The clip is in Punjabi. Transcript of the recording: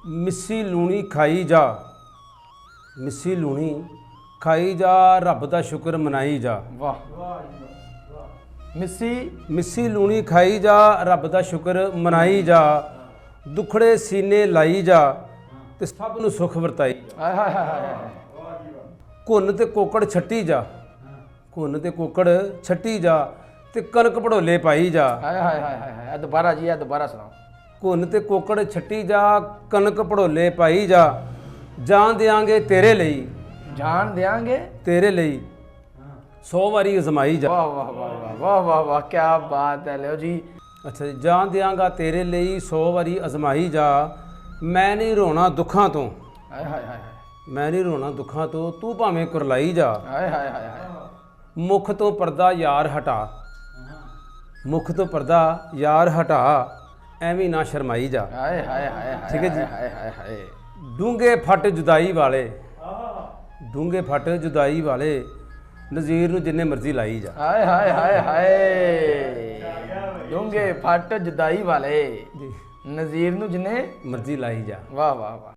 ਮਿੱਸੀ ਲੂਣੀ ਖਾਈ ਜਾ, ਮਿੱਸੀ ਲੂਣੀ ਖਾਈ ਜਾ, ਰੱਬ ਦਾ ਸ਼ੁਕਰ ਮਨਾਈ ਜਾ। ਵਾਹ ਮਿੱਸੀ ਮਿੱਸੀ ਲੂਣੀ ਖਾਈ ਜਾ, ਰੱਬ ਦਾ ਸ਼ੁਕਰ ਮਨਾਈ ਜਾ, ਦੁਖੜੇ ਸੀਨੇ ਲਾਈ ਜਾ ਤੇ ਸਭ ਨੂੰ ਸੁੱਖ ਵਰਤਾਈ ਜਾ। ਹਾਏ ਹਾਏ ਹਾਏ ਹਾਏ ਘੁੰਨ ਤੇ ਕੋਕੜ ਛੱਟੀ ਜਾ, ਘੁੰਨ ਤੇ ਕੋਕੜ ਛੱਟੀ ਜਾ ਤੇ ਕਣਕ ਭੜੋਲੇ ਪਾਈ ਜਾ। ਹਾਏ ਹਾਏ ਹਾਏ ਹਾਏ ਹਾਏ ਦੁਬਾਰਾ ਜੀ, ਇਹ ਦੁਬਾਰਾ ਸੁਣਾਓ। ਘੁੰਨ ਤੇ ਕੋਕੜ ਛੱਟੀ ਜਾ, ਕਣਕ ਭੜੋਲੇ ਪਾਈ ਜਾ, ਜਾਨ ਦਿਆਂਗੇ ਤੇਰੇ ਲਈ, ਜਾਨ ਦਿਆਂਗੇ ਤੇਰੇ ਲਈ 100 ਵਾਰੀ ਅਜ਼ਮਾਈ ਜਾ। ਵਾਹ ਵਾਹ ਵਾਹ ਵਾਹ ਵਾਹ ਵਾਹ ਵਾਹ ਕੀ ਬਾਤ ਹੈ। ਲਿਓ ਜੀ ਅੱਛਾ ਜੀ, ਜਾਨ ਦਿਆਂਗਾ ਤੇਰੇ ਲਈ 100 ਵਾਰੀ ਅਜ਼ਮਾਈ ਜਾ, ਮੈਂ ਨਹੀਂ ਰੋਣਾ ਦੁੱਖਾਂ ਤੋਂ, ਹਾਏ ਹਾਏ ਹਾਏ ਮੈਂ ਨਹੀਂ ਰੋਣਾ ਦੁੱਖਾਂ ਤੋਂ, ਤੂੰ ਭਾਵੇਂ ਕੁਰਲਾਈ ਜਾ। ਹਾਏ ਹਾਏ ਹਾਏ ਹਾਏ ਮੁਖ ਤੋਂ ਪਰਦਾ ਯਾਰ ਹਟਾ, ਮੁਖ ਤੋਂ ਪਰਦਾ ਯਾਰ ਹਟਾ, ਐਵੇਂ ਨਾ ਸ਼ਰਮਾਈ ਜਾ। ਹਾਏ ਹਾਏ ਹਾਏ ਠੀਕ ਹੈ ਜੀ। ਹਾਏ ਹਾਏ ਹਾਏ ਡੂੰਘੇ ਫੱਟ ਜੁਦਾਈ ਵਾਲੇ, ਡੂੰਘੇ ਫੱਟ ਜੁਦਾਈ ਵਾਲੇ, ਨਜ਼ੀਰ ਨੂੰ ਜਿੰਨੇ ਮਰਜ਼ੀ ਲਾਈ ਜਾ। ਹਾਏ ਹਾਏ ਹਾਏ ਹਾਏ ਡੂੰਘੇ ਫੱਟ ਜੁਦਾਈ ਵਾਲੇ, ਜੀ ਨਜ਼ੀਰ ਨੂੰ ਜਿੰਨੇ ਮਰਜ਼ੀ ਲਾਈ ਜਾ। ਵਾਹ ਵਾਹ ਵਾਹ।